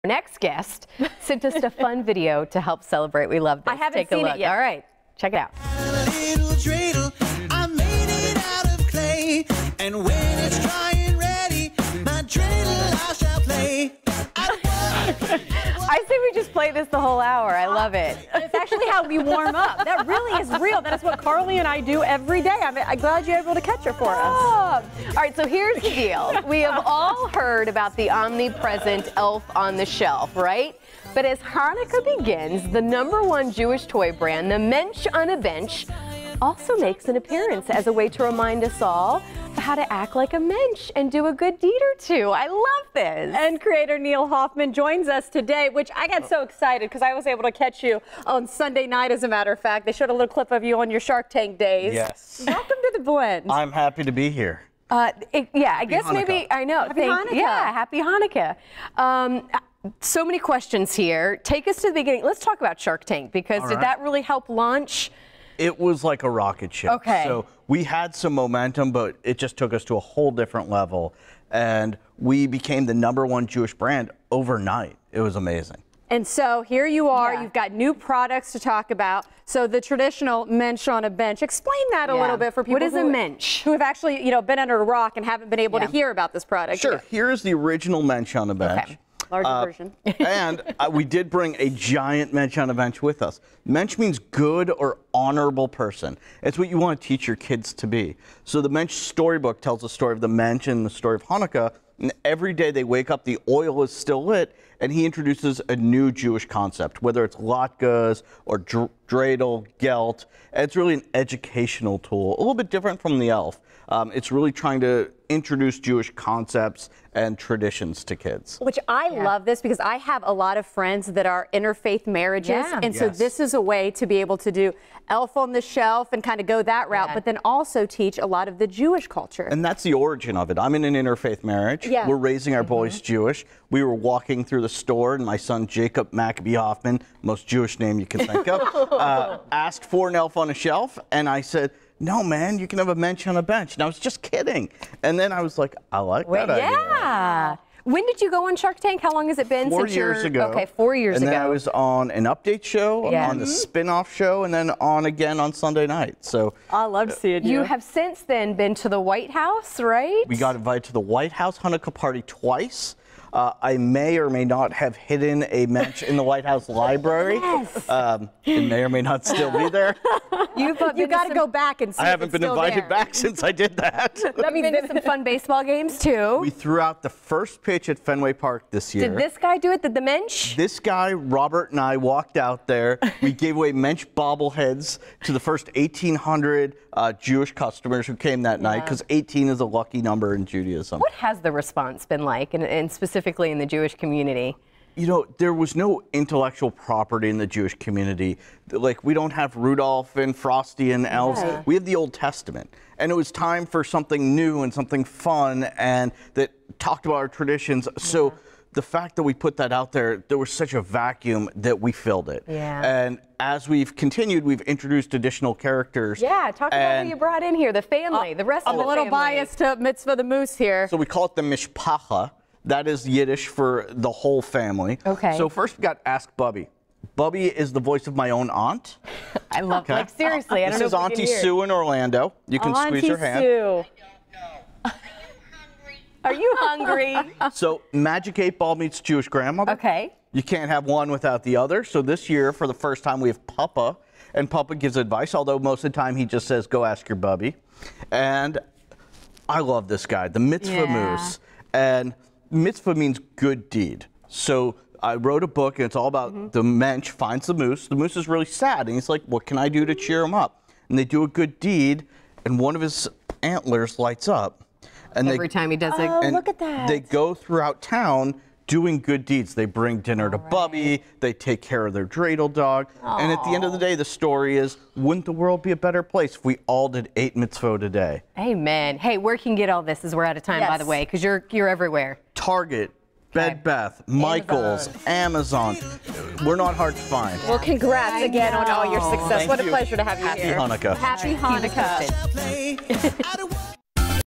Our next guest sent us a fun video to help celebrate. We love this. I haven't seen it yet. All right, check it out. I made it out of clay, and when it's dry and ready, my dreidel I shall play. I say we just play this the whole hour. I love it. It's actually how we warm up. That really is real. That is what Carly and I do every day. I'm glad you're able to catch it for us. Oh. All right, so here's the deal. We have all heard about the omnipresent elf on the shelf, right? But as Hanukkah begins, the #1 Jewish toy brand, the Mensch on a bench, also makes an appearance as a way to remind us all how to act like a mensch and do a good deed or two. I love this. And creator Neil Hoffman joins us today, which I got so excited because I was able to catch you on Sunday night, as a matter of fact. They showed a little clip of you on your Shark Tank days. Yes. Welcome to the blend. I'm happy to be here. Yeah, I guess Hanukkah. maybe, I know. Happy Hanukkah. Yeah, happy Hanukkah. So many questions here. Take us to the beginning. Let's talk about Shark Tank, because did that really help launch? It was like a rocket ship. Okay. So we had some momentum, but it just took us to a whole different level. And we became the #1 Jewish brand overnight. It was amazing. And so here you are. Yeah. You've got new products to talk about. So the traditional Mensch on a bench. Explain that a little bit for people What is a Mensch? who have actually, been under a rock and haven't been able to hear about this product. Sure. yet. Here's the original Mensch on a bench. Okay. Larger version. And we did bring a giant Mensch on a bench with us. Mensch means good or honorable person. It's what you want to teach your kids to be. So the Mensch storybook tells the story of the Mensch and the story of Hanukkah. And every day they wake up, the oil is still lit, and he introduces a new Jewish concept, whether it's latkes or dreidel, gelt. It's really an educational tool, a little bit different from the elf. It's really trying to introduce Jewish concepts and traditions to kids. Which I love this because I have a lot of friends that are interfaith marriages. Yeah. And so this is a way to be able to do elf on the shelf and kind of go that route, but then also teach a lot of the Jewish culture. And that's the origin of it. I'm in an interfaith marriage. Yeah. We're raising our boys Jewish. We were walking through the store, and my son Jacob Maccabee Hoffman, most Jewish name you can think of, asked for an elf on a shelf, and I said, "No, man, you can have a Mensch on a bench." And I was just kidding. And then I was like, I like that idea. Yeah. When did you go on Shark Tank? How long has it been? 4 since years ago. Okay, 4 years ago. And then I was on an update show, Yeah. on the spin-off show, and then on again on Sunday night. So I love seeing You have since then been to the White House, right? we got invited to the White House Hanukkah party twice. I may or may not have hidden a Mensch in the White House library. Yes. It may or may not still be there. You've You got to go back and see I if haven't it's been still invited there. back since I did that. That means been to some fun baseball games too. We threw out the first pitch at Fenway Park this year. Did this guy do it? Did the Mensch? This guy, Robert, and I walked out there. We gave away Mensch bobbleheads to the first 1,800 Jewish customers who came that night, because 18 is a lucky number in Judaism. What has the response been like, and specifically in the Jewish community? You know, there was no intellectual property in the Jewish community. Like, we don't have Rudolph and Frosty and elves. We have the Old Testament. And it was time for something new and something fun and that talked about our traditions. So the fact that we put that out there, there was such a vacuum that we filled it. Yeah. And as we've continued, we've introduced additional characters. Yeah, talk about who you brought in here, the family, the rest of I'm the a little family. biased to Mitzvah the Moose here. So we call it the Mishpacha. That is Yiddish for the whole family. Okay. So first we got Ask Bubby. Bubby is the voice of my own aunt. I love, like, seriously, I don't This know is if we can Auntie hear. Sue in Orlando. You can squeeze her hand. Sue. Are you hungry? So Magic 8 Ball meets Jewish grandmother. Okay. You can't have one without the other. So this year, for the first time, we have Papa. And Papa gives advice, although most of the time he just says, go ask your Bubby. And I love this guy, the Mitzvah Moose. And mitzvah means good deed. So I wrote a book, and it's all about the Mensch finds the moose. The moose is really sad, and he's like, what can I do to cheer him up? And they do a good deed, and one of his antlers lights up. And Every time he does it. Oh, and look at that. they go throughout town doing good deeds. They bring dinner to Bubby, they take care of their dreidel dog, and at the end of the day, the story is, wouldn't the world be a better place if we all did 8 mitzvot a day? Amen. Hey, where can you get all this as we're out of time, by the way, because you're everywhere. Target, Bed Bath, Michaels, Amazon. We're not hard to find. Well, congrats again on all your success. Thank what a you. pleasure to have you Happy here. Hanukkah. Happy Hanukkah. Play.